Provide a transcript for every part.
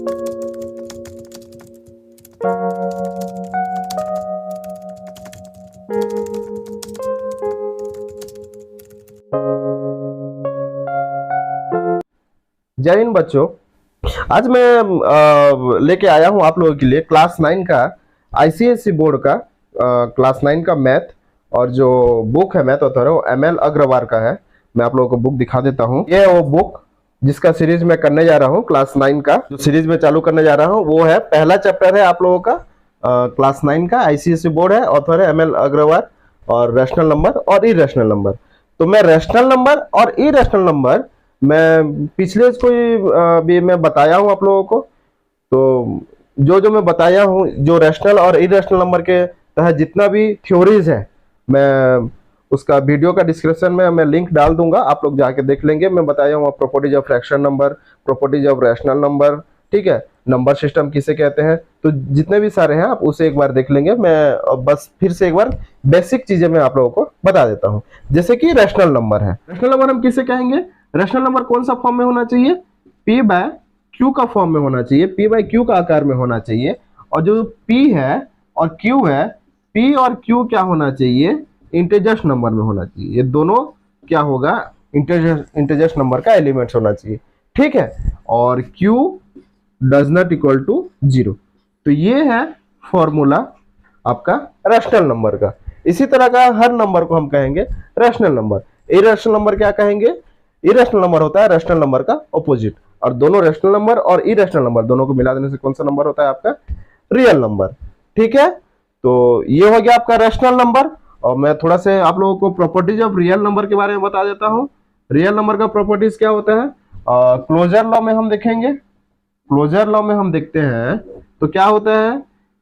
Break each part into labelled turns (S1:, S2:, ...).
S1: जय हिंद बच्चों। आज मैं लेके आया हूं आप लोगों के लिए क्लास 9 का आईसीएसई बोर्ड का क्लास 9 का मैथ, और जो बुक है मैथ ऑथर है वो एमएल अग्रवाल का है। मैं आप लोगों को बुक दिखा देता हूं। ये वो बुक जिसका सीरीज मैं करने जा रहा हूं, क्लास 9 का जो सीरीज में चालू करने जा रहा हूं वो है, पहला चैप्टर है आप लोगों का क्लास 9 का आईसीएसई बोर्ड है, ऑथर है एमएल अग्रवाल, और रैशनल नंबर और इरेशनल नंबर। तो मैं रैशनल नंबर और इरेशनल नंबर मैं पिछले कोई भी मैं बताया हूं आप लोगों को। तो जो जो मैं बताया हूं, जो रैशनल और इरेशनल नंबर के तहत जितना भी थ्योरीज है, मैं उसका वीडियो का डिस्क्रिप्शन में मैं लिंक डाल दूंगा, आप लोग जाके देख लेंगे। मैं बताया हूँ properties of fraction number, properties of rational number, ठीक है, नंबर सिस्टम किसे कहते हैं, तो जितने भी सारे हैं आप उसे एक बार देख लेंगे। मैं बस फिर से एक बार बेसिक चीजें मैं आप लोगों को बता देता हूँ। जैसे कि रैशनल नंबर है, रैशनल नंबर हम किसे कहेंगे? रैशनल नंबर कौन सा फॉर्म में होना चाहिए? P बाय Q का फॉर्म में होना चाहिए, P बाय Q का आकार में होना चाहिए। और जो P है और Q है, P और Q क्या होना चाहिए? इंटीजर्स नंबर में होना चाहिए। ये दोनों क्या होगा? इंटीजर्स नंबर का एलिमेंट्स होना चाहिए, ठीक है। और Q does not equal to 0। तो ये है फॉर्मूला आपका रैशनल नंबर का। इसी तरह का हर नंबर को हम कहेंगे रैशनल नंबर। इरेशनल नंबर क्या कहेंगे? इरेशनल नंबर होता है रैशनल नंबर का ऑपोजिट। और दोनों रैशनल नंबर और इरेशनल नंबर दोनों को मिला देने से कौन सा नंबर होता है? आपका रियल नंबर, ठीक है। तो ये हो गया आपका रैशनल नंबर। और मैं थोड़ा से आप लोगों को प्रॉपर्टीज ऑफ रियल नंबर के बारे में बता देता हूं। रियल नंबर का प्रॉपर्टीज क्या होता है? क्लोजर लॉ में हम देखेंगे। क्लोजर लॉ में हम देखते हैं तो क्या होता है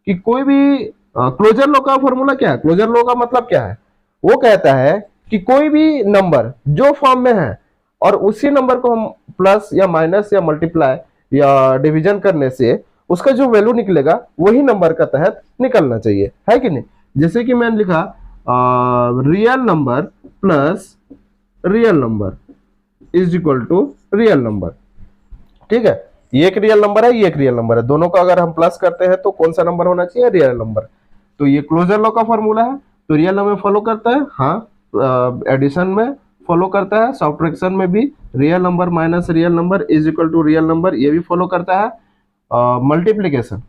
S1: कि कोई भी क्लोजर लॉ का फॉर्मूला क्या है? क्लोजर लॉ का मतलब क्या है? वो कहता है कि कोई भी नंबर जो फॉर्म में है और उसी नंबर को हम प्लस या माइनस या मल्टीप्लाई या डिवीजन करने से उसका जो वैल्यू निकलेगा वही नंबर का तहत निकलना चाहिए, है कि नहीं। जैसे कि मैंने लिखा real number plus real number is equal to real number, ठीक है। ये एक रियल नंबर है, ये एक रियल नंबर है, दोनों का अगर हम प्लस करते हैं तो कौन सा नंबर होना चाहिए? Real number. तो ये क्लोजर लॉ का फॉर्मूला है। तो रियल नंबर फॉलो करता है, हाँ, एडिशन में फॉलो करता है, सब्ट्रैक्शन में भी real number minus real number is equal to real number, ये भी फॉलो करता है। मल्टीप्लीकेशन,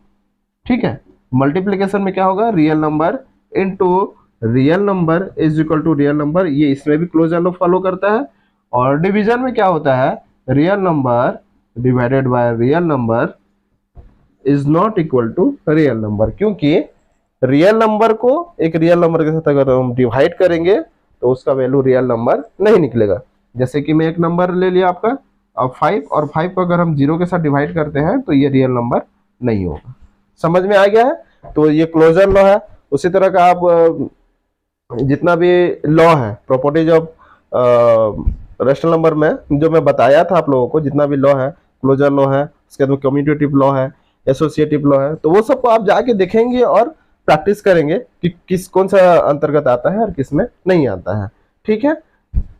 S1: ठीक है, मल्टीप्लीकेशन में क्या होगा? Real number into real number is equal to real number, ये इसमें भी क्लोजर लॉ फॉलो करता है। और डिवीजन में क्या होता है? Real number divided by real number is not equal to real number, क्योंकि रियल नंबर को एक रियल नंबर के साथ अगर हम डिवाइड करेंगे तो उसका वैल्यू रियल नंबर नहीं निकलेगा। जैसे कि मैं एक नंबर ले लिया आपका 5, और 5 को अगर हम 0 के साथ डिवाइड करते हैं तो ये रियल नंबर नहीं होगा। समझ में आ गया है? तो ये क्लोजर लॉ है। उसी तरह का आप जितना भी लॉ है प्रॉपर्टीज ऑफ रैशनल नंबर में जो मैं बताया था आप लोगों को, जितना भी लॉ है, क्लोजर लॉ है, उसके बाद कम्यूटेटिव लॉ है, एसोसिएटिव लॉ है, तो वो सबको आप जाके देखेंगे और प्रैक्टिस करेंगे कि किस कौन सा अंतर्गत आता है और किस में नहीं आता है, ठीक है।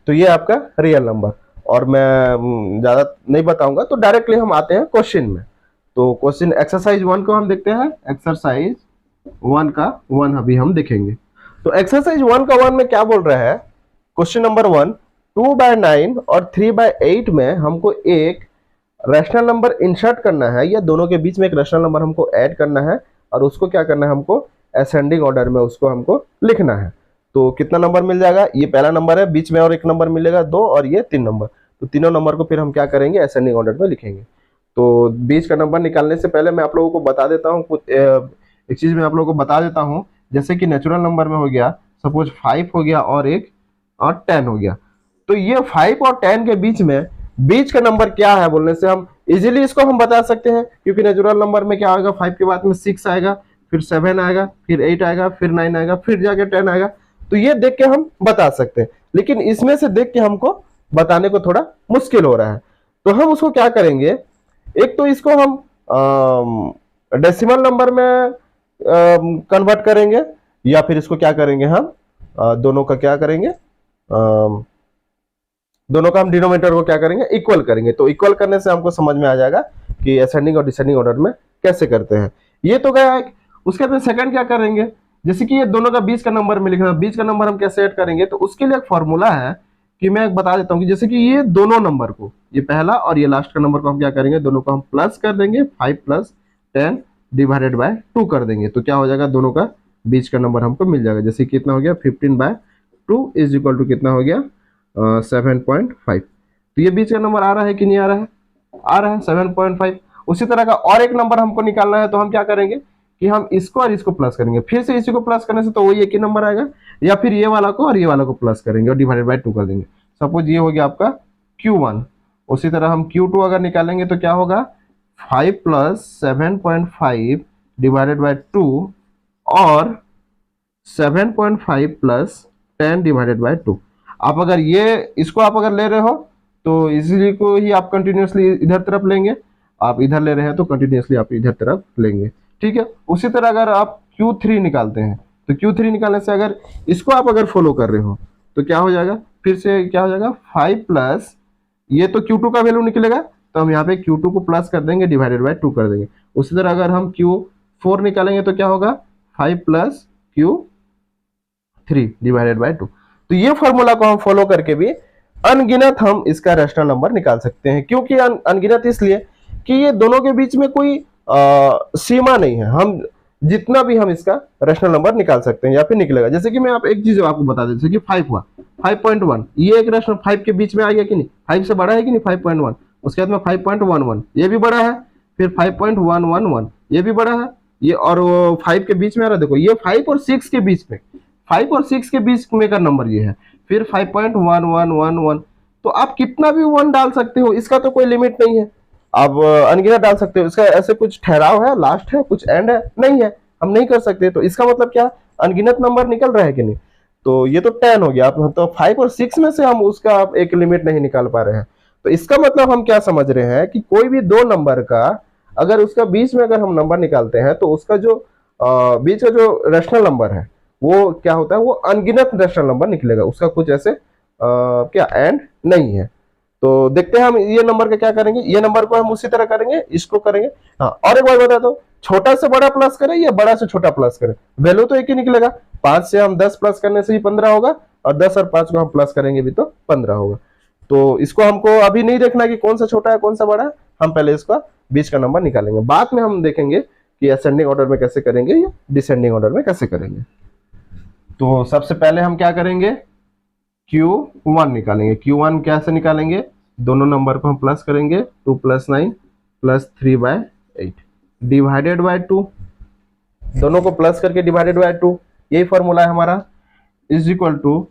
S1: तो ये आपका रियल नंबर। और मैं ज्यादा नहीं बताऊंगा, तो डायरेक्टली हम आते हैं क्वेश्चन में। तो क्वेश्चन एक्सरसाइज 1 को हम देखते हैं। एक्सरसाइज 1 का 1 अभी हम देखेंगे। तो एक्सरसाइज 1 का 1 में क्या बोल रहा है? क्वेश्चन नंबर 1, 2/9 और 3/8 में हमको एक रैशनल नंबर इंसर्ट करना है, या दोनों के बीच में एक रैशनल नंबर हमको ऐड करना है, और उसको क्या करना है? हमको असेंडिंग ऑर्डर में उसको हमको लिखना है। तो कितना नंबर मिल जाएगा? ये पहला नंबर है, बीच में और एक नंबर मिलेगा 2, और ये 3 नंबर। तो तीनों नंबर को फिर हम क्या करेंगे? असेंडिंग ऑर्डर में लिखेंगे। तो बीच का नंबर निकालने से पहले मैं आप लोगों को बता देता हूँ कुछ, एक चीज मैं आप लोगों को बता देता हूँ। जैसे कि नेचुरल नंबर में हो गया, सपोज 5 हो गया और एक और 10 हो गया। तो ये 5 और 10 के बीच में बीच का नंबर क्या है बोलने से हम इजीली इसको हम बता सकते हैं, क्योंकि नेचुरल नंबर में क्या आएगा? 5 के बाद में 6 आएगा, फिर 7 आएगा, फिर 8 आएगा, फिर 9 आएगा, फिर जाके 10 आएगा। तो ये देख के हम बता सकते हैं, लेकिन इसमें से देख के हमको बताने को थोड़ा मुश्किल हो रहा है। तो हम उसको क्या करेंगे? एक तो इसको हम डेसिमल नंबर में कन्वर्ट करेंगे, या फिर इसको क्या करेंगे? हम दोनों का क्या करेंगे? दोनों का हम डिनोमिनेटर को क्या करेंगे? इक्वल करेंगे। तो इक्वल करने से हमको समझ में आ जाएगा कि असेंडिंग और डिसेंडिंग ऑर्डर में कैसे करते हैं। ये तो गया एक। उसके बाद सेकंड क्या करेंगे, जैसे कि ये दोनों का बीच का नंबर में लिखना है, बीच का नंबर हम कैसे ऐड करेंगे, तो उसके लिए एक फॉर्मूला है कि मैं बता देता हूँ कि जैसे कि ये दोनों नंबर को, ये पहला और ये लास्ट का नंबर को हम क्या करेंगे, दोनों को हम प्लस कर देंगे, 5 + 10 डिवाइडेड बाय 2 कर देंगे, तो क्या हो जाएगा, दोनों का बीच का नंबर हमको मिल जाएगा। जैसे कितना हो गया 15/2 इज इक्वल टू कितना हो गया 7.5। तो ये बीच का नंबर आ रहा है कि नहीं आ रहा है, आ रहा है 7.5। उसी तरह का और एक नंबर हमको निकालना है, तो हम क्या करेंगे कि हम इसको और इसको प्लस करेंगे, फिर से इसी को प्लस करने से तो वही एक ही नंबर आएगा, या फिर ये वाला को और ये वाला को प्लस करेंगे और डिवाइडेड बाय 2 कर देंगे। सपोज ये हो गया आपका Q1। उसी तरह हम Q2 अगर निकालेंगे तो क्या होगा 5 + 7.5 डिवाइडेड बाय 2 और 7.5 + 10 डिवाइडेड बाय 2। आप अगर ये इसको आप अगर ले रहे हो तो इसी को ही आप कंटिन्यूसली इधर तरफ लेंगे, आप इधर ले रहे हैं तो कंटिन्यूसली आप इधर तरफ लेंगे, ठीक है। उसी तरह अगर आप Q3 निकालते हैं तो Q3 निकालने से अगर इसको आप अगर फॉलो कर रहे हो तो क्या हो जाएगा, फिर से क्या हो जाएगा 5 + ये तो Q2 का वैल्यू निकलेगा, तो हम यहाँ पे Q2 को प्लस कर देंगे, डिवाइडेड बाय 2 कर देंगे। उसी तरह अगर हम Q4 निकालेंगे तो क्या होगा 5 + Q3 डिवाइडेड बाय 2। तो ये फॉर्मूला को हम फॉलो करके भी अनगिनत हम इसका रैशनल नंबर निकाल सकते हैं। क्योंकि अनगिनत इसलिए कि ये दोनों के बीच में कोई सीमा नहीं है, हम जितना भी हम इसका रैशनल नंबर निकाल सकते हैं या फिर निकलेगा। जैसे कि मैं आप एक चीज आपको बता दें, जैसे कि 5 हुआ 5.1, ये एक रैशनल 5 के बीच में आ गया कि नहीं, 5 से बड़ा है कि नहीं 5.1। उसके बाद में 5.11 ये भी बड़ा है, फिर 5.111 ये भी बड़ा है, ये और 5 के बीच में आ रहा है। देखो ये 5 और 6 के बीच में, 5 और 6 के बीच में का नंबर ये है, फिर 5.1111। तो आप कितना भी 1 डाल सकते हो, इसका तो कोई लिमिट नहीं है, आप अनगिनत डाल सकते हो। इसका ऐसे कुछ ठहराव है, लास्ट है, कुछ एंड है नहीं है, हम नहीं कर सकते। तो इसका मतलब क्या, अनगिनत नंबर निकल रहा है कि नहीं। तो ये तो 10 हो गया, तो 5 और 6 में से हम उसका एक लिमिट नहीं निकाल पा रहे हैं। तो इसका मतलब हम क्या समझ रहे हैं कि कोई भी दो नंबर का अगर उसका बीच में अगर हम नंबर निकालते हैं तो उसका जो बीच का जो रैशनल नंबर है वो क्या होता है, वो अनगिनत रैशनल नंबर निकलेगा, उसका कुछ ऐसे क्या एंड नहीं है। तो देखते हैं हम ये नंबर का क्या करेंगे, ये नंबर को हम उसी तरह करेंगे, इसको करेंगे। हाँ, और एक बार बता दो, छोटा से बड़ा प्लस करें या बड़ा से छोटा प्लस करें, वैल्यू तो एक ही निकलेगा। 5 से हम 10 प्लस करने से ही 15 होगा, और 10 और 5 को हम प्लस करेंगे भी तो 15 होगा। तो इसको हमको अभी नहीं देखना कि कौन सा छोटा है कौन सा बड़ा है, हम पहले इसका बीच का नंबर निकालेंगे, बाद में हम देखेंगे कि असेंडिंग ऑर्डर में कैसे करेंगे या डिसेंडिंग ऑर्डर में कैसे करेंगे। तो सबसे पहले हम क्या करेंगे, Q1 निकालेंगे। Q1 कैसे निकालेंगे, दोनों नंबर को हम प्लस करेंगे, 2 + 9 + 3/8 डिवाइडेड बाय 2, दोनों को प्लस करके डिवाइडेड बाय 2, यही फॉर्मूला है हमारा, इज इक्वल टू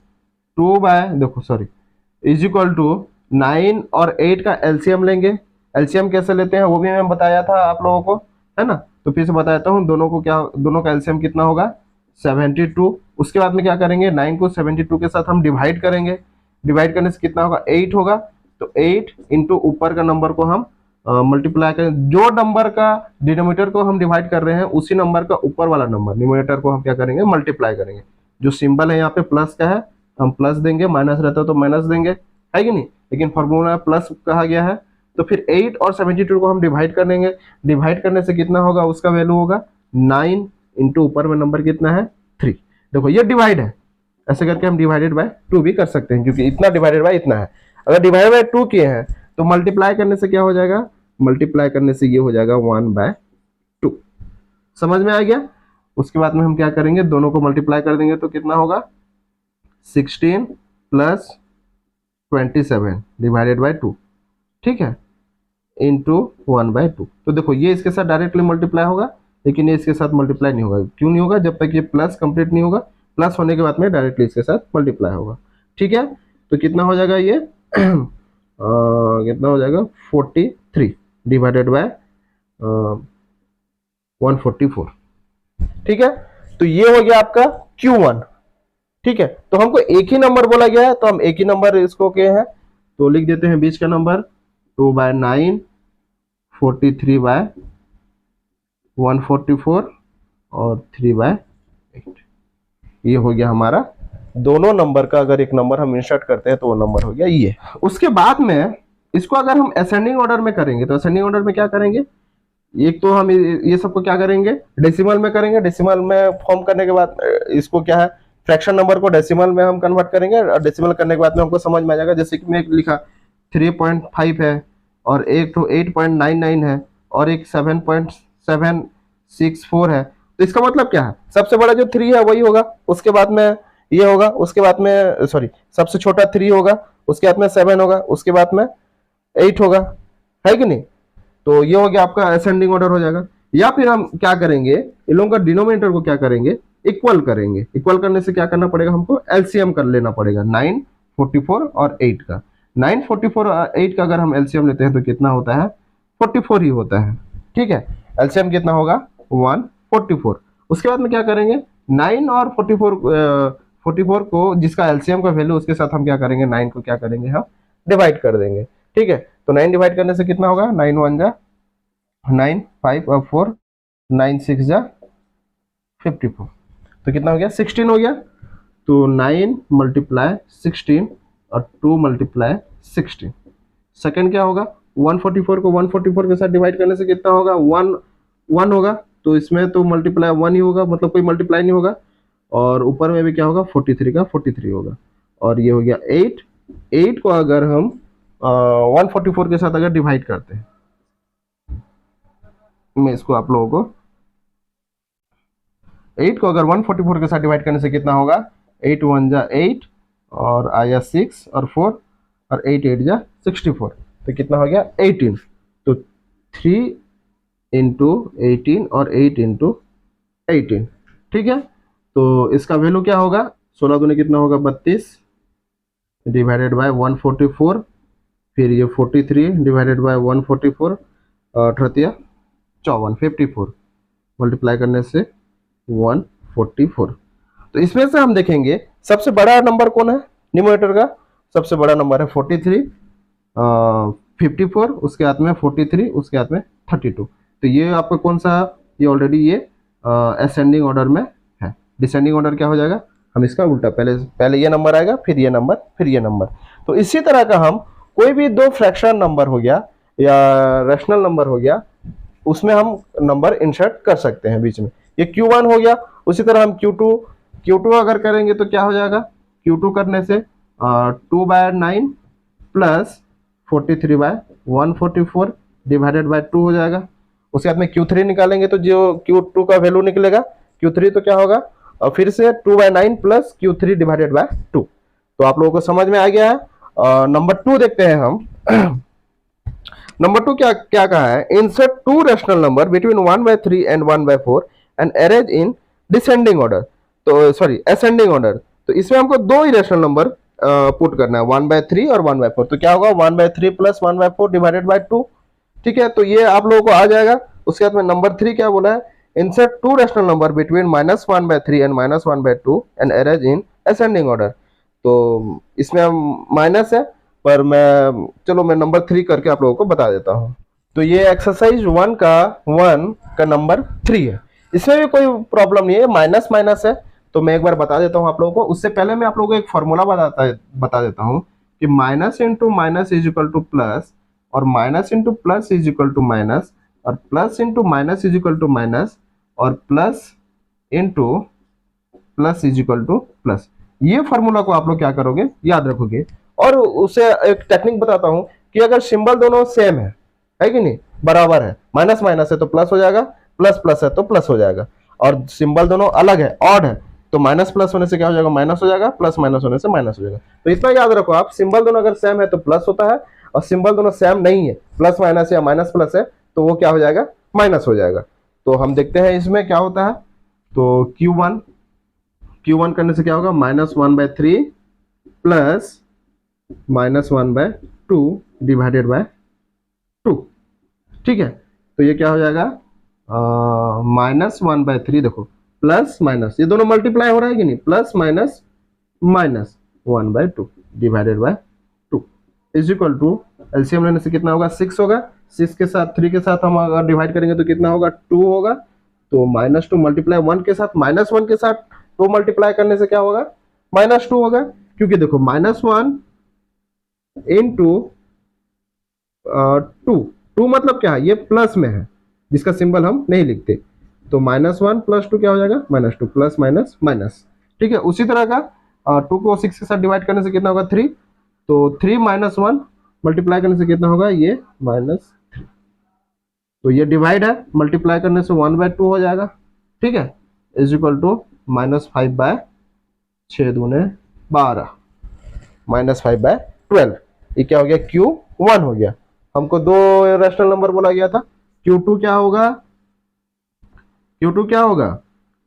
S1: 9 और 8 का एलसीएम लेंगे। एलसीएम कैसे लेते हैं वो भी मैं बताया था आप लोगों को, है ना। तो फिर से बताता हूँ, दोनों का एलसीएम कितना होगा 72। उसके बाद में क्या करेंगे, 9 को 72 के साथ हम डिवाइड करेंगे, डिवाइड करने से कितना होगा 8 होगा। तो 8 इंटू ऊपर का नंबर को हम मल्टीप्लाई करें, जो नंबर का डिनोमिनेटर को हम डिवाइड कर रहे हैं उसी नंबर का ऊपर वाला नंबर न्यूमरेटर को हम क्या करेंगे, मल्टीप्लाई करेंगे। जो सिंबल है यहाँ पे प्लस का है, हम प्लस देंगे, माइनस रहता तो माइनस देंगे, है कि नहीं, लेकिन फॉर्मूला प्लस कहा गया है। तो फिर 8 और 72 को हम डिवाइड कर देंगे, डिवाइड करने से कितना होगा, उसका वैल्यू होगा 9 इंटू ऊपर में नंबर कितना है 3। देखो ये डिवाइड है, ऐसे करके हम डिवाइडेड बाय 2 भी कर सकते हैं, क्योंकि इतना डिवाइडेड बाय इतना है। अगर डिवाइडेड बाय 2 किए हैं तो मल्टीप्लाई करने से क्या हो जाएगा, मल्टीप्लाई करने से ये हो जाएगा 1/2। समझ में आ गया। उसके बाद में हम क्या करेंगे, दोनों को मल्टीप्लाई कर देंगे तो कितना होगा 16 + 27 डिवाइडेड बाय 2, ठीक है, इंटू 1/2। तो देखो ये इसके साथ डायरेक्टली मल्टीप्लाई होगा, लेकिन ये इसके साथ मल्टीप्लाई नहीं होगा। क्यों नहीं होगा, जब तक ये प्लस कंप्लीट नहीं होगा, प्लस होने के बाद में डायरेक्टली इसके साथ मल्टीप्लाई होगा, ठीक है। तो कितना हो जाएगा ये कितना हो जाएगा 43 डिवाइडेड बाय 144, ठीक है। तो ये हो गया आपका Q1, ठीक है। तो हमको एक ही नंबर बोला गया है, तो हम एक ही नंबर इसको के हैं, तो लिख देते हैं बीच का नंबर 2/9 43/144 और 3/8। ये हो गया हमारा दोनों नंबर का, अगर एक नंबर हम इंसर्ट करते हैं तो वो नंबर हो गया ये। उसके बाद में इसको अगर हम असेंडिंग ऑर्डर में करेंगे तो असेंडिंग ऑर्डर में क्या करेंगे, एक तो हम ये सबको क्या करेंगे, डेसिमल में करेंगे। डेसिमल में फॉर्म करने के बाद इसको क्या है, फ्रैक्शन नंबर को डेसिमल में हम कन्वर्ट करेंगे, और डेसिमल करने के बाद में हमको समझ में आ जाएगा। जैसे कि मैं लिखा 3.5 है, और एक तो 8.99 है, और एक 7.764 है। तो इसका मतलब क्या है, सबसे बड़ा जो 3 है वही होगा, उसके बाद में ये होगा, उसके बाद में सॉरी सबसे छोटा 3 होगा, उसके बाद में 7 होगा, उसके बाद में 8 होगा, है कि नहीं। तो ये हो गया आपका असेंडिंग ऑर्डर हो जाएगा। या फिर हम क्या करेंगे, इन लोगों का डिनोमिनेटर को क्या करेंगे, इक्वल करेंगे। इक्वल करने से क्या करना पड़ेगा, हमको एलसीएम कर लेना पड़ेगा 9, 44 और 8 का। 9, 44 और 8 का अगर हम एलसीएम लेते हैं तो कितना होता है, 44 ही होता है। ठीक है, एलसीएम कितना होगा, 144। उसके बाद में क्या करेंगे, 9 और 44 को जिसका एलसीएम का वैल्यू उसके साथ हम क्या करेंगे, 9 को क्या करेंगे, हम डिवाइड कर देंगे। ठीक है, तो 9 डिवाइड करने से कितना होगा, 9 1 जा 9, 5 और 4, 9 6 जा 54, तो कितना हो गया, 16 हो गया। तो 9 मल्टीप्लाई 16 और 2 मल्टीप्लाई 16, सेकंड क्या होगा, 144 को 144 के साथ डिवाइड करने से कितना होगा, 1 1 होगा। तो इसमें तो मल्टीप्लाई 1 ही होगा, मतलब कोई मल्टीप्लाई नहीं होगा। और ऊपर में भी क्या होगा, 43 का 43 होगा। और ये हो गया 8। 8 को अगर हम 144 के साथ अगर डिवाइड करते हैं, मैं इसको आप लोगों को 8 को अगर 144 के साथ डिवाइड करने से कितना होगा, 8 1 जा 8 और आया 6 और 4 और 8 8 जा 64, तो कितना हो गया 18। तो 3 इंटू 18 और 8 इंटू 18। ठीक है, तो इसका वैल्यू क्या होगा, 16 दूनी कितना होगा 32 डिवाइडेड बाय 144, फिर ये 43 डिवाइडेड बाय 144 और 54 54 मल्टीप्लाई करने से 144। तो इसमें से हम देखेंगे सबसे बड़ा नंबर कौन है, न्यूमरेटर का सबसे बड़ा नंबर है 43, 54, उसके हाथ में 43, उसके हाथ में 32। तो ये आपका कौन सा, ये ऑलरेडी ये असेंडिंग ऑर्डर में है। डिसेंडिंग ऑर्डर क्या हो जाएगा, हम इसका उल्टा, पहले ये नंबर आएगा, फिर ये नंबर, फिर ये नंबर। तो इसी तरह का हम कोई भी दो फ्रैक्शन नंबर हो गया या रैशनल नंबर हो गया, उसमें हम नंबर इंसर्ट कर सकते हैं बीच में। ये Q1 हो गया, उसी तरह हम Q2 अगर करेंगे तो क्या हो जाएगा, Q2 करने से 2/9 प्लस 43/144 डिवाइडेड बाय 2 हो जाएगा। उसके बाद में Q3 निकालेंगे तो जो Q2 का वैल्यू निकलेगा, Q3 तो क्या होगा, और फिर से 2/9 प्लस Q3 डिवाइडेड बाय 2। तो आप लोगों को समझ में आ गया है। नंबर 2 देखते हैं हम। नंबर 2 क्या क्या कहा है, insert 2 rational number between 1/3 and 1/4 and arrange in descending order, तो सॉरी असेंडिंग ऑर्डर। तो इसमें हमको दो ही रैशनल नंबर पुट करना है, 1/3 और 1/4। तो क्या होगा, 1/3 प्लस 1/4 डिवाइडेड बाय 2। ठीक है, तो ये आप लोगों को आ जाएगा। उसके बाद में नंबर 3 क्या बोला है, insert 2 rational number between -1/3 and -1/2 and arrange in ascending order. तो इसमें माइनस है, पर मैं चलो मैं नंबर 3 करके आप लोगों को बता देता हूँ। तो ये एक्सरसाइज 1 का नंबर 3 है। इसमें भी कोई प्रॉब्लम नहीं है, माइनस माइनस है। तो मैं एक बार बता देता हूँ आप लोगों को। उससे पहले मैं आप लोगों को एक फॉर्मूला बता देता हूँ कि minus into minus is equal to plus, और minus into plus is equal to minus, और plus into minus is equal to minus, और plus into plus is equal to plus. ये फॉर्मूला को आप लोग क्या करोगे, याद रखोगे। और उसे एक टेक्निक बताता हूं कि अगर सिंबल दोनों सेम है कि नहीं, बराबर है, माइनस माइनस है तो प्लस हो जाएगा, प्लस प्लस है तो प्लस हो जाएगा। और सिंबल दोनों अलग है, ऑड है, तो माइनस प्लस होने से क्या हो जाएगा, माइनस हो जाएगा, प्लस माइनस होने से माइनस हो जाएगा। तो इतना याद रखो आप, सिंबल दोनों अगर सेम है तो प्लस होता है, और सिंबल दोनों सेम नहीं है, प्लस माइनस या माइनस प्लस है, तो वो क्या हो जाएगा, माइनस हो जाएगा। तो हम देखते हैं इसमें क्या होता है। तो Q1 करने से क्या होगा, -1/3 प्लस -1/2 डिवाइडेड बाय 2। ठीक है, तो ये क्या हो जाएगा, -1/3, देखो प्लस माइनस ये दोनों मल्टीप्लाई हो रहा है कि नहीं, plus minus minus 1/2 divided by 2 is equal to, LCM लेने से कितना होगा, 6 होगा। 6 के साथ 3 के साथ हम अगर डिवाइड करेंगे तो कितना होगा, 2 होगा। तो -2 मल्टीप्लाई 1 के साथ, -1 के साथ 2 मल्टीप्लाई करने से क्या होगा, -2 होगा। क्योंकि देखो -1 इंटू टू। टू मतलब क्या है, ये प्लस में है जिसका सिंबल हम नहीं लिखते, तो -1 + 2 क्या हो जाएगा, -2, प्लस माइनस माइनस। ठीक है, उसी तरह का 2 को 6 के साथ डिवाइड करने से कितना होगा, 3, तो 3 - 1 मल्टीप्लाई करने से कितना होगा, ये -3। तो ये डिवाइड है, मल्टीप्लाई करने से 1/2 हो जाएगा। ठीक है, इज इक्वल टू -5/6 दूने 12, -5/12। ये क्या हो गया, Q1 हो गया। हमको दो रैशनल नंबर बोला गया था। Q2 क्या होगा, Q2 क्या होगा,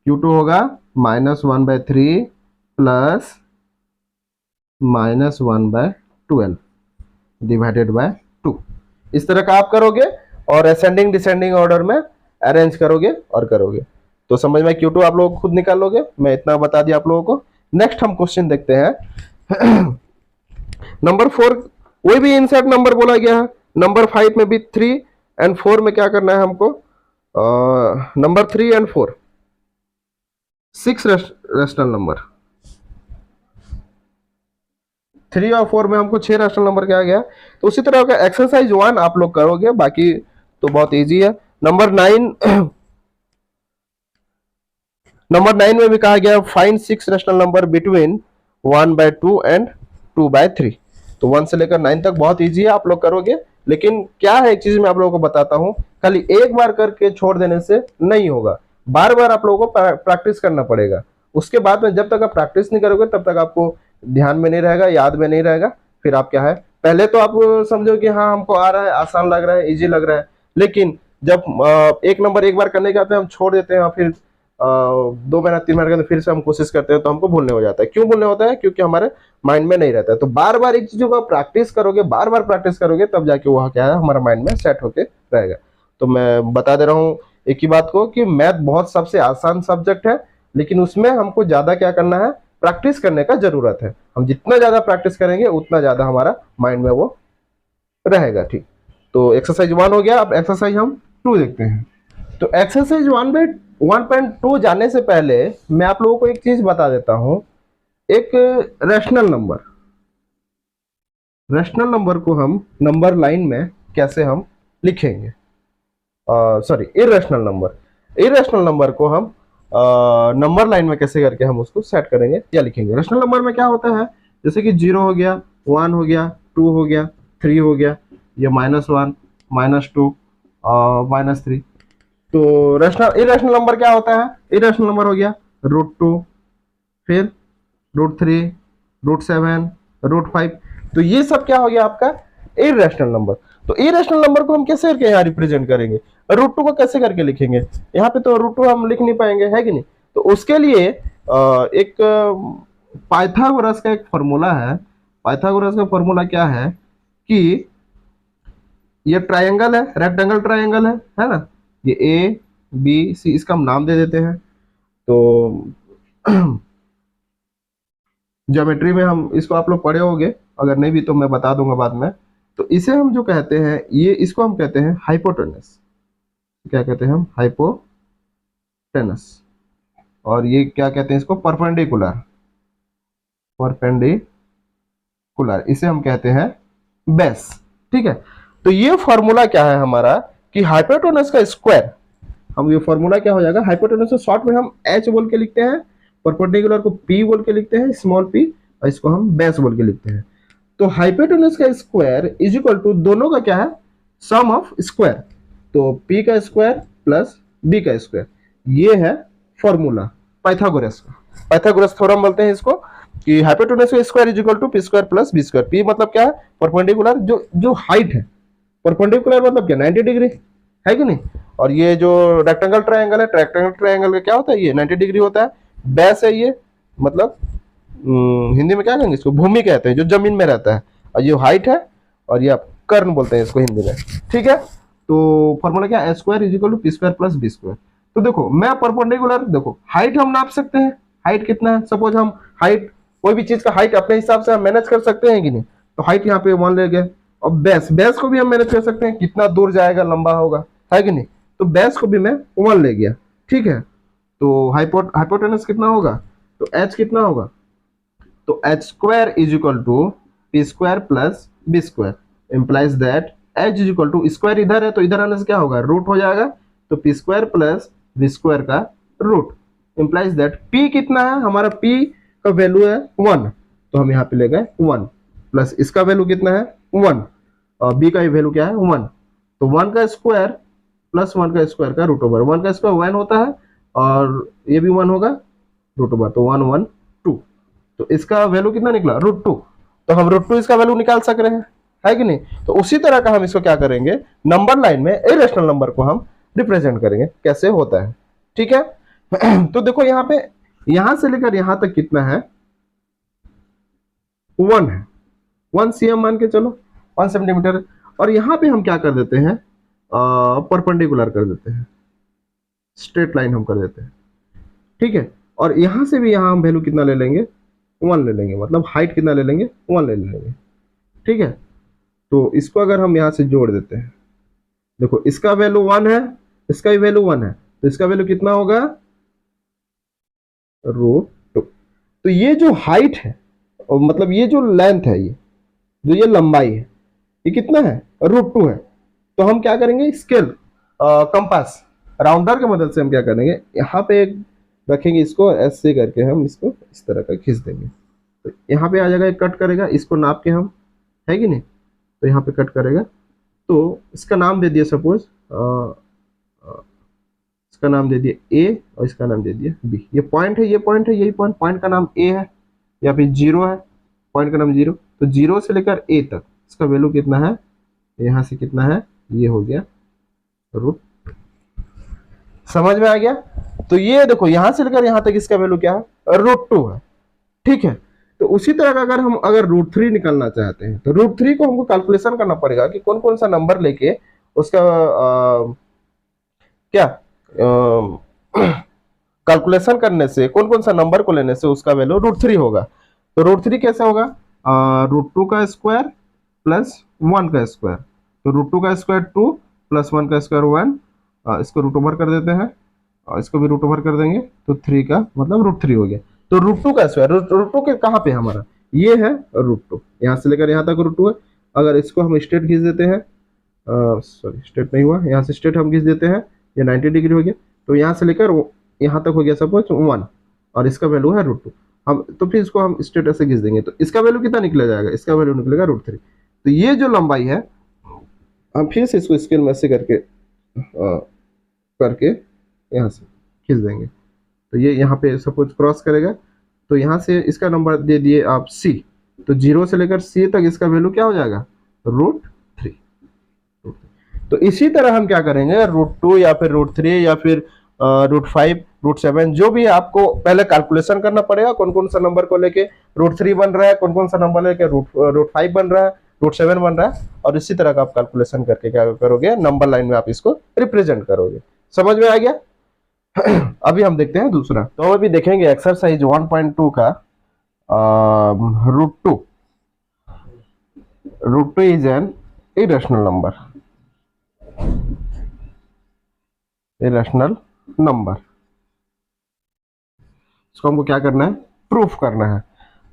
S1: Q2 होगा -1/3 प्लस -1/12 डिवाइडेड बाय 2। इस तरह का आप करोगे और असेंडिंग डिसेंडिंग ऑर्डर में अरेंज करोगे और करोगे, तो समझ में Q2 आप लोग खुद निकाल लोगे। मैं इतना बता दिया आप लोगों को। नेक्स्ट हम क्वेश्चन देखते हैं। नंबर 4, वही भी इंसर्ट नंबर बोला गया है। नंबर 5 में भी 3 और 4 में क्या करना है हमको, नंबर 3 और 4 6 रेशनल नंबर, 3 और 4 में हमको 6 रेशनल नंबर क्या गया। तो उसी तरह का एक्सरसाइज 1 आप लोग करोगे, बाकी तो बहुत इजी है। नंबर 9 नंबर 9 में भी कहा गया find 6 rational number between 1/2 and 2/3। तो 1 से लेकर 9 तक बहुत इजी है, आप लोग करोगे। लेकिन क्या है, एक चीज मैं आप लोगों को बताता हूं, खाली एक बार करके छोड़ देने से नहीं होगा, बार बार आप लोगों को प्रैक्टिस करना पड़ेगा। उसके बाद में जब तक आप प्रैक्टिस नहीं करोगे तब तक आपको ध्यान में नहीं रहेगा, याद में नहीं रहेगा। फिर आप क्या है, पहले तो आप समझो कि हाँ हमको आ रहा है, आसान लग रहा है, इजी लग रहा है, लेकिन जब एक नंबर एक बार करने के बाद हम छोड़ देते हैं, फिर 2 महीना 3 महीने के अंदर फिर से हम कोशिश करते हैं, तो हमको भूलने हो जाता है। क्यों भूलने होता है, क्योंकि हमारे माइंड में नहीं रहता है। तो बार बार एक चीजों का प्रैक्टिस करोगे, बार बार प्रैक्टिस करोगे, तब जाके वह क्या है, हमारा माइंड में सेट होके रहेगा। तो मैं बता दे रहा हूँ एक ही बात को कि मैथ बहुत सबसे आसान सब्जेक्ट है, लेकिन उसमें हमको ज्यादा क्या करना है, प्रैक्टिस करने का जरूरत है। हम जितना ज्यादा प्रैक्टिस करेंगे उतना ज्यादा हमारा माइंड में वो रहेगा। ठीक, तो एक्सरसाइज 1 हो गया। अब एक्सरसाइज हम 2 देखते हैं। तो एक्सरसाइज 1.2 जाने से पहले मैं आप लोगों को एक चीज बता देता हूं। एक रैशनल नंबर को हम नंबर लाइन में कैसे हम लिखेंगे, सॉरी इरेशनल नंबर को हम नंबर लाइन में कैसे करके हम उसको सेट करेंगे या लिखेंगे। रैशनल नंबर में क्या होता है, जैसे कि 0 हो गया, 1 हो गया, 2 हो गया, 3 हो गया, या -1, -2, -3। तो रैशनल इरेशनल नंबर क्या होता है, इरेशनल नंबर हो गया √2, फिर √3, √7, √5। तो ये सब क्या हो गया आपका इरेशनल नंबर। तो इरेशनल नंबर को हम कैसे करके यहाँ रिप्रेजेंट करेंगे, √2 को कैसे करके लिखेंगे, यहाँ पे तो √2 हम लिख नहीं पाएंगे, है कि नहीं। तो उसके लिए एक पाइथागोरस का एक फॉर्मूला है। पाइथागोरस का फॉर्मूला क्या है कि ये ट्रायंगल है, रेक्टेंगल ट्रायंगल है ना। ये ABC, इसका हम नाम दे देते हैं। तो ज्योमेट्री में हम इसको आप लोग पढ़े होंगे, अगर नहीं भी तो मैं बता दूंगा बाद में। तो इसे हम जो कहते हैं, ये इसको हम कहते हैं हाइपोटेनस। क्या कहते हैं हम, हाइपोटेनस। और ये क्या कहते हैं इसको, परपेंडिकुलर। इसे हम कहते हैं बेस। ठीक है, तो ये फॉर्मूला क्या है हमारा कि हाइपोटेनस का स्क्वायर, हम ये फॉर्मूला क्या हो जाएगा, हाइपोटेनस को शॉर्ट में हम H बोल के लिखते हैं, परपेंडिकुलर को P बोल के लिखते हैं, स्मॉल p, और इसको हम बेस बोल के लिखते हैं। तो हाइपोटेनस का स्क्वायर इज इक्वल टू दोनों का क्या है, सम ऑफ स्क्वायर। तो P का स्क्वायर प्लस B का स्क्वायर, ये है फॉर्मूला पाइथागोरस का। पाइथागोरस थ्योरम बोलते हैं इसको, कि हाइपोटेनस का square is equal to P square plus B square. P मतलब क्या है, परपेंडिकुलर, जो हाइट है, परपेंडिकुलर मतलब क्या, 90 डिग्री, है कि नहीं। और ये जो रेक्टेंगल ट्रायंगल है, रेक्टेंगल ट्रायंगल का क्या होता है, ये 90 डिग्री होता है। बेस है ये, मतलब हिंदी में क्या कहेंगे इसको, भूमि कहते हैं, जो जमीन में रहता है। और ये हाइट है, और ये आप कर्ण बोलते हैं इसको हिंदी में। ठीक है, तो फॉर्मूला क्या, S square is equal to P square plus B square. तो देखो मैं परपेंडिकुलर, देखो हाइट हम नाप सकते हैं, हाइट कितना है, सपोज हम हाइट, कोई भी चीज का हाइट अपने हिसाब से हम मैनेज कर सकते हैं कि नहीं। तो हाइट यहाँ पे 1 ले गए, और बेस को भी हम मैनेज कर सकते हैं, कितना दूर जाएगा, लंबा होगा, है कि नहीं। तो बेस को भी मैं 1 ले गया। ठीक है, तो हाइपोटेनस कितना होगा, तो H कितना होगा, तो H square is equal to P square plus B square, implies that H is equal to square इधर है तो इधर आने से क्या होगा, रूट हो जाएगा, तो P square plus B square का रूट इंप्लाइज दैट पी कितना है हमारा, पी का वैल्यू है 1, तो हम यहाँ पे ले गए 1 प्लस इसका वैल्यू कितना है 1 और बी का वैल्यू क्या है 1, तो 1 का स्क्वायर प्लस 1 का स्क्वायर का रूट ओवर, 1 का स्क्वायर 1 होता है और ये भी 1 होगा रूट ओवर, तो 1 1 2, तो इसका वैल्यू कितना निकला रूट 2, तो हम रूट 2 इसका वैल्यू निकाल सक रहे हैं, है कि नहीं। तो उसी तरह का हम इसको क्या करेंगे, नंबर लाइन में इरेशनल नंबर को हम रिप्रेजेंट करेंगे, कैसे होता है, ठीक है। तो देखो यहाँ पे यहां से लेकर यहां तक कितना है 1 है, 1 cm मान के चलो 1 सेंटीमीटर, और यहां पे हम क्या कर देते हैं परपेंडिकुलर कर देते हैं, स्ट्रेट लाइन हम कर देते हैं, ठीक है। और यहां से भी यहां हम वैल्यू कितना ले लेंगे 1 ले लेंगे, मतलब हाइट कितना ले लेंगे 1 ले लेंगे, ठीक है। तो इसको अगर हम यहां से जोड़ देते हैं, देखो इसका वैल्यू 1 है, इसका भी वैल्यू 1 है, तो इसका वैल्यू कितना होगा रूट 2, तो ये जो हाइट है और मतलब ये जो लेंथ है, ये जो ये लंबाई है, ये कितना है रूट 2 है। तो हम क्या करेंगे, स्केल कंपास राउंडर की मदद से हम क्या करेंगे, यहाँ पे एक रखेंगे, इसको ऐसे करके हम इसको इस तरह का खींच देंगे, तो यहाँ पे आ जाएगा, एक कट करेगा, इसको नाप के हम, है कि नहीं, तो यहाँ पे कट करेगा, तो इसका नाम दे दिया सपोज, इसका नाम दे दिया ए और इसका नाम दे दिया बी, ये पॉइंट है, ये पॉइंट है, यही पॉइंट, पॉइंट का नाम ए है या फिर जीरो है, पॉइंट का नाम जीरो, तो जीरो से लेकर ए तक इसका वैल्यू कितना है, यहाँ से कितना है, ये हो गया रूट, समझ में आ गया। तो ये देखो यहां से लेकर यहां तक इसका वैल्यू क्या है रूट 2 है, ठीक है। तो उसी तरह का अगर हम रूट 3 निकालना चाहते हैं, तो रूट 3 को हमको कैलकुलेशन करना पड़ेगा कि कौन कौन सा नंबर लेके उसका क्या कैलकुलेशन करने से, कौन कौन सा नंबर को लेने से उसका वैल्यू रूट 3 होगा। तो रूट 3 कैसे होगा, रूट 2 का स्क्वायर प्लस 1 का स्क्वायर, तो रूट 2 का स्क्वायर 2 प्लस 1 का स्क्वायर 1, इसको रूट ओवर कर देते हैं और इसको भी रूट ओवर कर देंगे, तो 3 का मतलब रूट 3 हो गया। तो रूट 2 का स्क्वायर, रूट 2 के कहाँ पे हमारा, ये है रूट 2, यहाँ से लेकर यहाँ तक रूट 2 है। अगर इसको हम स्ट्रेट खींच देते हैं, सॉरी स्ट्रेट नहीं हुआ, यहाँ से स्ट्रेट हम खींच देते हैं, ये 90 डिग्री हो गया, तो यहाँ से लेकर यहाँ तक हो गया सपोज 1 और इसका वैल्यू है रूट 2, हम तो फिर इसको हम स्ट्रेट ऐसे खींच देंगे, तो इसका वैल्यू कितना निकला जाएगा, इसका वैल्यू निकलेगा रूट 3। तो ये जो लंबाई है हम फिर से इसको स्केल में ऐसे करके यहाँ से खींच देंगे, तो ये यहाँ पे सपोज क्रॉस करेगा, तो यहाँ से इसका नंबर दे दिए आप सी, तो 0 से लेकर सी तक इसका वैल्यू क्या हो जाएगा रूट 3। तो इसी तरह हम क्या करेंगे, रूट 2 या फिर रूट 3 या फिर रूट 5 रूट 7, जो भी है आपको पहले कैलकुलेशन करना पड़ेगा, कौन कौन सा नंबर को लेके रूट 3 बन रहा है, कौन कौन सा नंबर लेके रूट 5 बन रहा है, रूट 7 बन रहा है, और इसी तरह का आप कैलकुलेशन करके क्या करोगे, नंबर लाइन में आप इसको रिप्रेजेंट करोगे। समझ में आ गया। अभी हम देखते हैं दूसरा, तो अभी देखेंगे एक्सरसाइज 1.2 का root 2 is an irrational number, इसको हमको क्या करना है, प्रूफ करना है।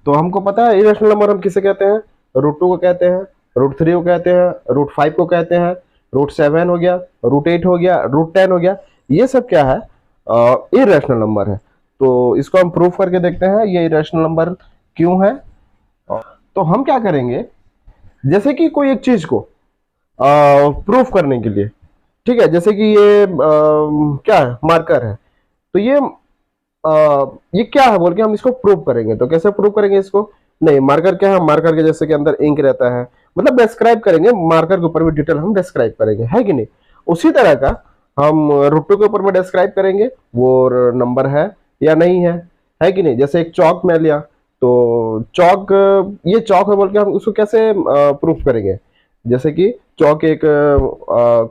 S1: तो हमको पता है इरेशनल नंबर हम किसे कहते हैं, रूट 2 को कहते हैं, रूट 3 को कहते हैं, रूट 5 को कहते हैं, रूट 7 हो गया, रूट 8 हो गया, रूट 10 हो गया, ये सब क्या है इरेशनल नंबर है। तो इसको हम प्रूफ करके देखते हैं ये इरेशनल नंबर क्यों है। तो हम क्या करेंगे, जैसे कि कोई एक चीज को प्रूफ करने के लिए, ठीक है, जैसे कि ये क्या है मार्कर है, तो ये क्या है बोल के हम इसको प्रूव करेंगे। तो कैसे प्रूव करेंगे इसको, नहीं मार्कर क्या है, मार्कर के जैसे कि अंदर इंक रहता है, मतलब डिस्क्राइब करेंगे, मार्कर के ऊपर भी डिटेल हम डिस्क्राइब करेंगे, है कि नहीं। उसी तरह का हम रूट 2 के ऊपर में डिस्क्राइब करेंगे वो नंबर है या नहीं है कि नहीं। जैसे एक चौक में लिया, तो चौक, ये चौक है बोल के हम उसको कैसे प्रूफ करेंगे, जैसे कि चौक एक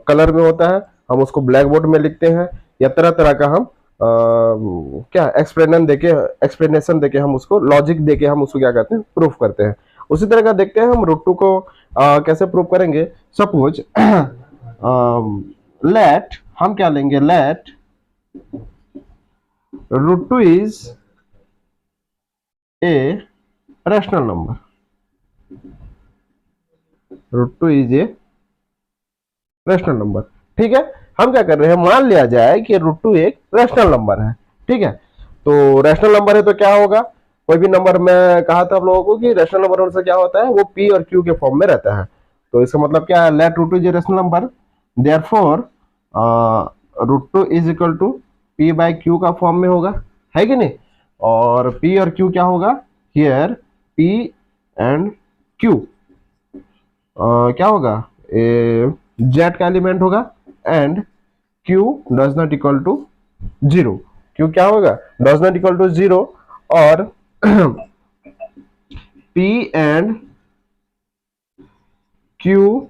S1: कलर में होता है, हम उसको ब्लैक बोर्ड में लिखते हैं, या तरह तरह का हम क्या एक्सप्लेनेशन देके हम उसको लॉजिक देके हम उसको क्या करते हैं, प्रूफ करते हैं। उसी तरह का देखते हैं हम रूट 2 को कैसे प्रूफ करेंगे। सपोज लेट, हम क्या लेंगे, let root 2 is a rational number, root 2 is a rational number. ठीक है, हम क्या कर रहे हैं, मान लिया जाए कि √2 एक रैशनल नंबर है। ठीक है, तो रैशनल नंबर है तो क्या होगा, कोई भी नंबर, मैं कहा था आप लोगों को कि रैशनल नंबर से क्या होता है, वो पी और क्यू के फॉर्म में रहता है। तो इसका मतलब क्या है, let √2 is a rational number, therefore √2 is equal to P by Q का फॉर्म में होगा, है कि नहीं। और पी और क्यू क्या होगा, हियर पी एंड क्यू क्या होगा, जेड का एलिमेंट होगा, and Q does not equal to zero. Q क्या होगा, does not equal to zero. और P and Q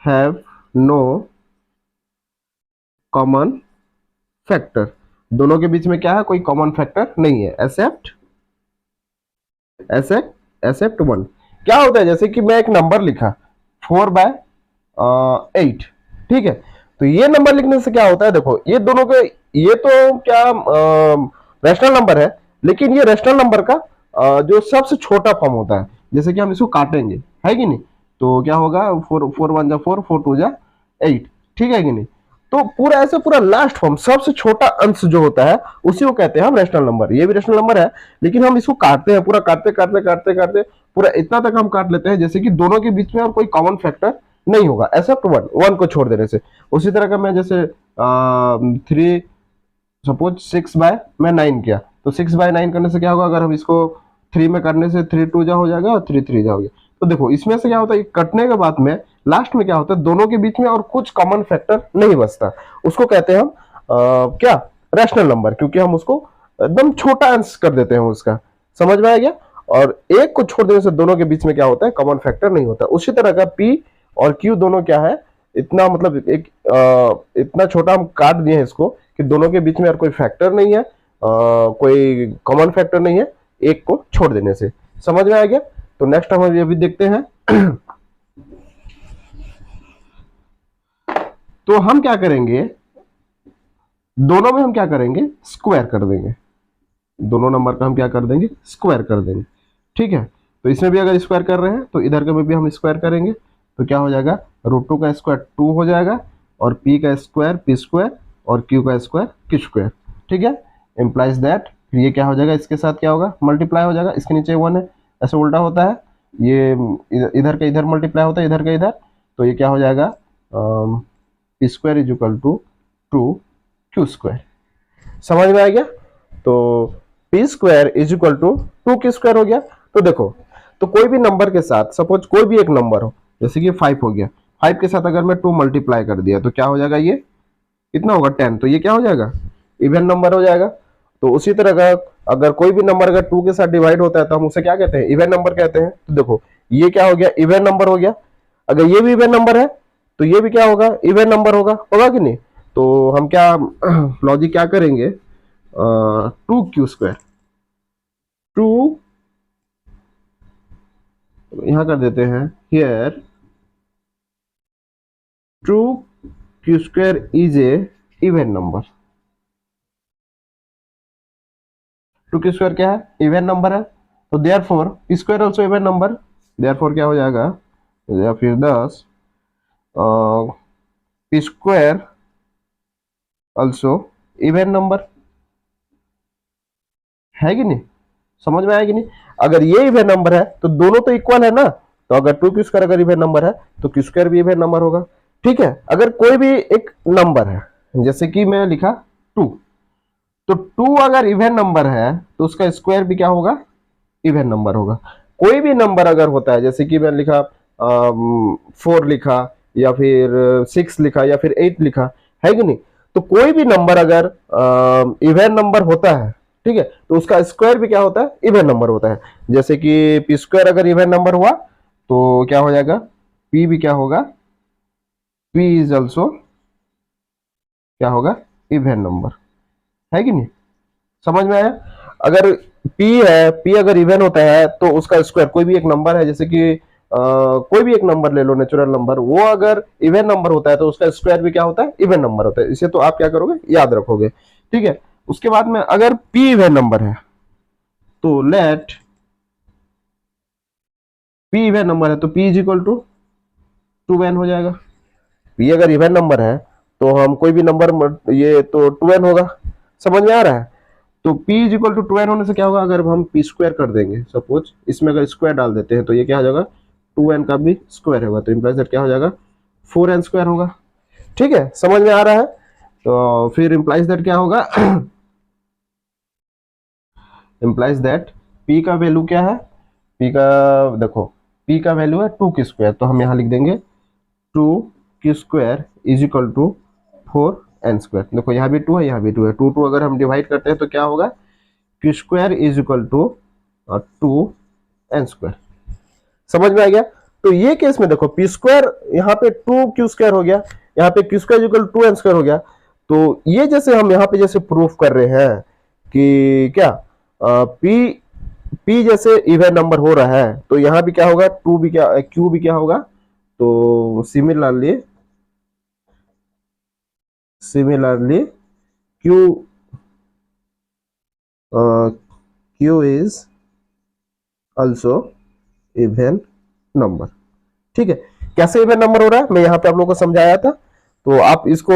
S1: have no common factor. दोनों के बीच में क्या है, कोई कॉमन फैक्टर नहीं है, एक्सेप्ट एक्सेप्ट 1। क्या होता है, जैसे कि मैं एक नंबर लिखा 4/8, ठीक है, तो ये नंबर लिखने से क्या होता है, देखो ये दोनों के, ये तो क्या रैशनल नंबर है, लेकिन ये रैशनल नंबर का जो सबसे छोटा फॉर्म होता है। जैसे कि हम इसको काटेंगे, है कि नहीं, तो क्या होगा, 4 1 जा 4, 4 2 जा 8, ठीक है कि नहीं। तो पूरा ऐसे पूरा लास्ट फॉर्म, सबसे छोटा अंश जो होता है, उसी को कहते हैं हम रैशनल नंबर। ये भी रैशनल नंबर है, लेकिन हम इसको काटते हैं, पूरा काटते काटते काटते काटते पूरा इतना तक हम काट लेते हैं, जैसे कि दोनों के बीच में और कोई कॉमन फैक्टर नहीं होगा, एक्सेप्ट 1 को छोड़ देने से। उसी तरह का मैं जैसे 3, सपोज 6/9 किया, तो 6/9 करने से क्या होगा, अगर हम इसको 3 में करने से 3 2 जा हो जाएगा और 3 3 जा हो गया। तो देखो इसमें से क्या होता है, कटने के बाद में लास्ट में क्या होता है, दोनों के बीच में और कुछ कॉमन फैक्टर नहीं बचता, उसको कहते हैं हम क्या, रैशनल नंबर, क्योंकि हम उसको एकदम छोटा अंश कर देते हैं उसका। समझ में आ गया। और एक को छोड़ देने से दोनों के बीच में क्या होता है, कॉमन फैक्टर नहीं होता। उसी तरह का पी और क्यू दोनों क्या है, इतना मतलब एक इतना छोटा हम काट दिए हैं इसको कि दोनों के बीच में और कोई फैक्टर नहीं है, कोई कॉमन फैक्टर नहीं है, एक को छोड़ देने से। समझ में आ गया। तो नेक्स्ट हम अभी देखते हैं। तो हम क्या करेंगे, दोनों में हम क्या करेंगे, स्क्वायर कर देंगे। दोनों नंबर का हम क्या कर देंगे, स्क्वायर कर देंगे। ठीक है, तो इसमें भी अगर स्क्वायर कर रहे हैं तो इधर के में भी हम स्क्वायर करेंगे, तो क्या हो जाएगा, √2 का स्क्वायर 2 हो जाएगा, और p का स्क्वायर p स्क्वायर, और q का स्क्वायर q स्क्वायर। ठीक है, इम्प्लाइज दैट, ये क्या हो जाएगा, इसके साथ क्या होगा, मल्टीप्लाई हो जाएगा, इसके नीचे 1 है, ऐसे उल्टा होता है, ये इधर का इधर मल्टीप्लाई होता है, इधर का इधर, तो ये क्या हो जाएगा, p square is equal to 2q square. समझ में आ गया। तो p square is equal to 2q square हो गया। तो देखो, तो कोई भी नंबर के साथ, सपोज कोई भी एक नंबर हो, जैसे कि 5 हो गया, 5 के साथ अगर मैं 2 मल्टीप्लाई कर दिया तो क्या हो जाएगा, ये कितना होगा, 10, तो ये क्या हो जाएगा, इवन नंबर हो जाएगा। तो उसी तरह का अगर कोई भी नंबर अगर 2 के साथ डिवाइड होता है तो हम उसे क्या कहते हैं, इवन नंबर कहते हैं। तो देखो ये क्या हो गया, इवन नंबर हो गया। अगर ये भी इवन नंबर है तो ये भी क्या होगा, इवन नंबर होगा कि नहीं। तो हम क्या लॉजिक क्या करेंगे, 2q स्क्वायर, 2 यहां कर देते हैं, here 2q square is an even number. 2q square क्या है, इवन नंबर है, तो therefore p square also even number, therefore क्या हो जाएगा, या फिर 10 p square also even number, है कि नहीं। समझ में आया कि नहीं। अगर ये इवन नंबर है तो दोनों तो इक्वल है ना, तो अगर 2q स्क्वायर अगर इवन नंबर है तो q स्क्वायर भी इवन नंबर होगा। ठीक है, अगर कोई भी एक नंबर है, जैसे कि मैं लिखा 2, तो 2 अगर इवन नंबर है तो उसका स्क्वायर भी क्या होगा, इवन नंबर होगा। कोई भी नंबर अगर होता है, जैसे कि मैं लिखा 4 लिखा, या फिर 6 लिखा, या फिर 8 लिखा, है कि नहीं, तो कोई भी नंबर अगर इवन नंबर होता है, ठीक है, तो उसका स्क्वायर भी क्या होता है, इवन नंबर होता है। जैसे कि p स्क्वायर अगर इवन नंबर हुआ तो क्या हो जाएगा, p भी क्या होगा, p इज ऑल्सो क्या होगा, इवन नंबर, है कि नहीं। समझ में आया। अगर p है, p अगर इवन होता है तो उसका स्क्वायर, कोई भी एक नंबर है, जैसे कि कोई भी एक नंबर ले लो, नेचुरल नंबर, वो अगर इवन नंबर होता है तो उसका स्क्वायर भी क्या होता है, इवन नंबर होता है। इसे तो आप क्या करोगे, याद रखोगे। ठीक है, उसके बाद में अगर p इवन नंबर है तो लेट p इवन नंबर है तो p is equal to 2n हो जाएगा। ये अगर इवन नंबर है तो हम कोई भी नंबर, ये तो 2n होगा। समझ में आ रहा है? तो p is equal to 2n होने से क्या होगा, अगर हम p स्क्वायर कर देंगे, सपोज इसमें अगर स्क्वायर डाल देते हैं तो ये क्या हो जाएगा, 2n का भी स्क्वायर होगा, तो इम्प्लाइज दैट क्या हो जाएगा, 4n स्क्वायर होगा। ठीक है, समझ में आ रहा है? तो फिर इम्प्लाइज दैट क्या होगा, इम्प्लाइज दैट p का वैल्यू क्या है, p का देखो, p का वैल्यू है 2 की स्क्वायर, तो हम यहाँ लिख देंगे 2 की square is equal to 4n square. देखो यहाँ भी 2 है, यहाँ भी 2 है, 2 अगर हम डिवाइड करते हैं तो क्या होगा, q square is equal to 2n square. समझ में आ गया? तो ये केस में देखो पी स्क्वायर यहाँ पे 2q स्क्वायर हो गया, यहाँ पे q square equal 2n square हो गया। तो ये जैसे हम यहाँ पे जैसे प्रूफ कर रहे हैं कि क्या p जैसे इवन नंबर हो रहा है, तो यहाँ भी क्या होगा, 2 भी क्या, q भी क्या होगा, तो similarly q q is also even number. ठीक है, कैसे इवन नंबर हो रहा है मैं यहाँ पे आप लोगों को समझाया था, तो आप इसको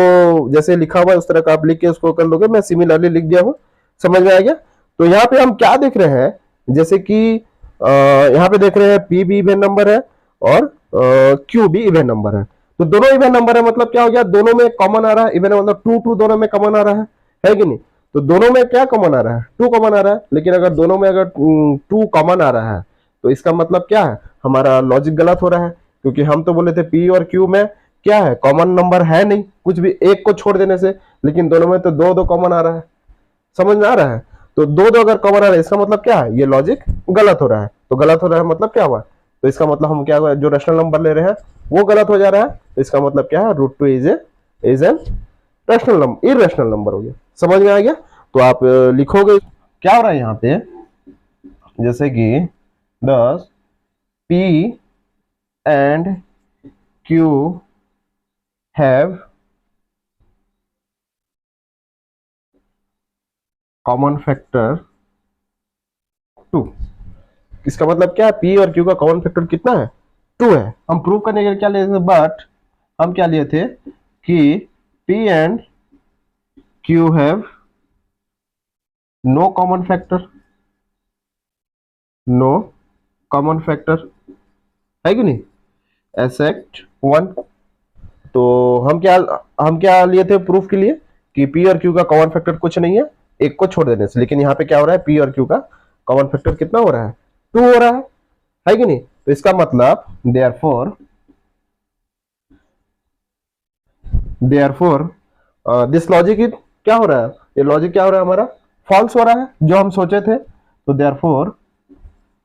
S1: जैसे लिखा हुआ है उस तरह का आप लिख के उसको कर लोगे, मैं सिमिलरली लिख दिया हूँ। समझ में आ गया? तो यहाँ पे हम क्या देख रहे हैं, जैसे कि यहाँ पे देख रहे हैं p भी इवन नंबर है और q भी इवन नंबर है, तो दोनों इवन नंबर है, मतलब क्या हो गया, दोनों में कॉमन आ रहा है, इवन मतलब 2 दोनों में कॉमन आ रहा है कि नहीं? तो दोनों में क्या कॉमन आ रहा है, 2 कॉमन आ रहा है। लेकिन अगर दोनों में अगर 2 कॉमन आ रहा है तो इसका मतलब क्या है, हमारा लॉजिक गलत हो रहा है, क्योंकि हम तो बोले थे p और q में क्या है, कॉमन नंबर है नहीं कुछ भी, एक को छोड़ देने से, लेकिन दोनों में तो 2 कॉमन आ रहा है। समझ में आ रहा है? तो 2 अगर कॉमन आ रहा है इसका मतलब क्या है, ये लॉजिक गलत हो रहा है। तो गलत हो रहा है मतलब क्या हुआ, तो इसका मतलब हम क्या हुआ, जो रैशनल नंबर ले रहे हैं वो गलत हो जा रहा है, तो इसका मतलब क्या है, √2 is N rational number, irrational number हो गया। समझ में आ गया? तो आप लिखोगे क्या हो रहा है यहाँ पे, जैसे कि 10 p and q have common factor 2। इसका मतलब क्या है, p और q का कॉमन फैक्टर कितना है, 2 है। हम प्रूव करने के लिए क्या लिए थे, बट हम क्या लिए थे कि p and q have no common factor, no common factor है कि नहीं, एक्सेप्ट 1। तो हम क्या लिए थे प्रूफ के लिए कि p और q का कॉमन फैक्टर कुछ नहीं है, एक को छोड़ देने से। लेकिन यहाँ पे क्या हो रहा है, p और q का कॉमन फैक्टर कितना हो रहा है, 2 हो रहा है कि नहीं? तो इसका मतलब देयरफॉर दिस लॉजिक इज क्या हो रहा है, ये लॉजिक क्या हो रहा है हमारा, फॉल्स हो रहा है जो हम सोचे थे। तो therefore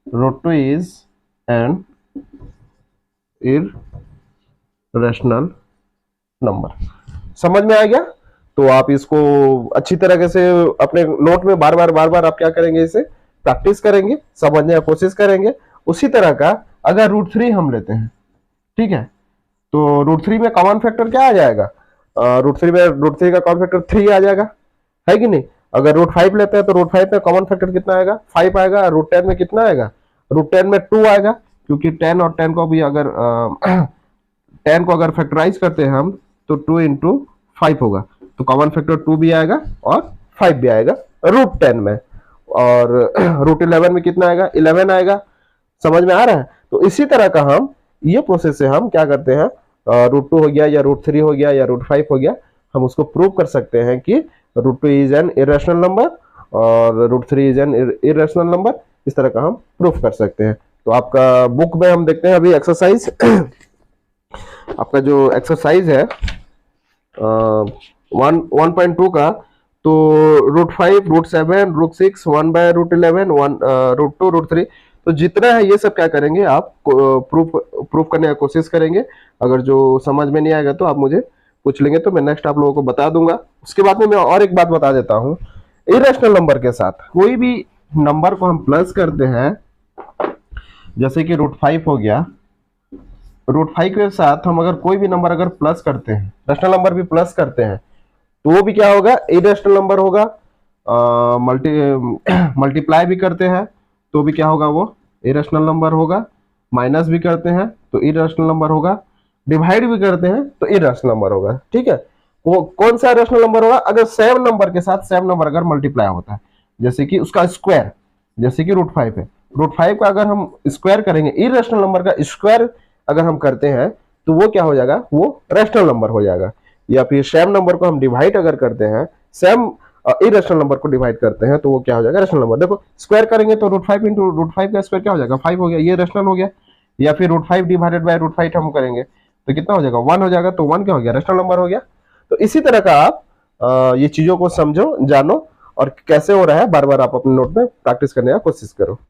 S1: √2 is N irrational number. समझ में आ गया? तो आप इसको अच्छी तरीके से अपने नोट में बार बार आप क्या करेंगे, इसे प्रैक्टिस करेंगे, समझने की कोशिश करेंगे। उसी तरह का अगर √3 हम लेते हैं, ठीक है, तो √3 में कॉमन फैक्टर क्या आ जाएगा, √3 का कॉमन फैक्टर 3 आ जाएगा, है कि नहीं? अगर √5 लेते हैं तो √5 में कॉमन फैक्टर कितना आएगा, 5 आएगा। √10 में कितना आएगा, √10 में 2 आएगा, क्योंकि 10 और 10 को भी अगर 10 को अगर फैक्टराइज करते हैं हम तो 2 इंटू 5 होगा, तो कॉमन फैक्टर 2 भी आएगा और 5 भी आएगा √10 में। और √11 में कितना आएगा, 11 आएगा। समझ में आ रहा है? तो इसी तरह का हम ये प्रोसेस से हम क्या करते हैं, √2 हो गया या √3 हो गया या √5 हो गया, हम उसको प्रूव कर सकते हैं कि √2 इज एन इररेशनल नंबर और √3 इज एन इररेशनल नंबर। इस तरह का हम प्रूफ कर सकते हैं। तो आपका बुक में हम देखते हैं अभी एक्सरसाइज आपका जो एक्सरसाइज है 1.2 का, तो √5, √7, √6, 1/√11, √2, √3, तो जितना है ये सब क्या करेंगे आप प्रूफ करने की कोशिश करेंगे। अगर जो समझ में नहीं आएगा तो आप मुझे पूछ लेंगे, तो मैं नेक्स्ट आप लोगों को बता दूंगा। उसके बाद में मैं और एक बात बता देता हूँ, इरेशनल नंबर के साथ कोई भी नंबर को हम प्लस करते हैं, जैसे कि √5 हो गया, √5 के साथ हम अगर कोई भी नंबर अगर प्लस करते हैं, रैशनल नंबर भी प्लस करते हैं, तो वो भी क्या होगा, इरेशनल नंबर होगा। मल्टीप्लाई भी करते हैं तो भी क्या होगा, वो इरेशनल नंबर होगा। माइनस भी करते हैं तो इरेशनल नंबर होगा। डिवाइड भी करते हैं तो इरेशनल नंबर होगा। ठीक है, वो कौन सा इरेशनल नंबर होगा? अगर सेम नंबर के साथ सेम नंबर अगर मल्टीप्लाई होता है, जैसे कि उसका स्क्वायर, जैसे कि √5 है, √5 का अगर हम स्क्वायर करेंगे, इरेशनल नंबर का स्क्वायर अगर हम करते हैं तो वो क्या हो जाएगा? वो रेशनल नंबर हो जाएगा। या फिर सेम नंबर को हम डिवाइड अगर करते हैं, सेम इरेशनल नंबर को डिवाइड करते हैं तो वो क्या हो जाएगा? Rational number. देखो स्क्वायर करेंगे तो √5 इंटू √5 का स्क्वायर क्या हो जाएगा? 5 हो गया, ये रेशनल हो गया। या फिर √5 डिवाइडेड बाय √5 हम करेंगे तो कितना हो जाएगा? 1 हो जाएगा, तो 1 क्या हो गया? रेशनल नंबर हो गया। तो इसी तरह का आप ये चीजों को समझो, जानो, और कैसे हो रहा है बार बार आप अपने नोट में प्रैक्टिस करने का कोशिश करो।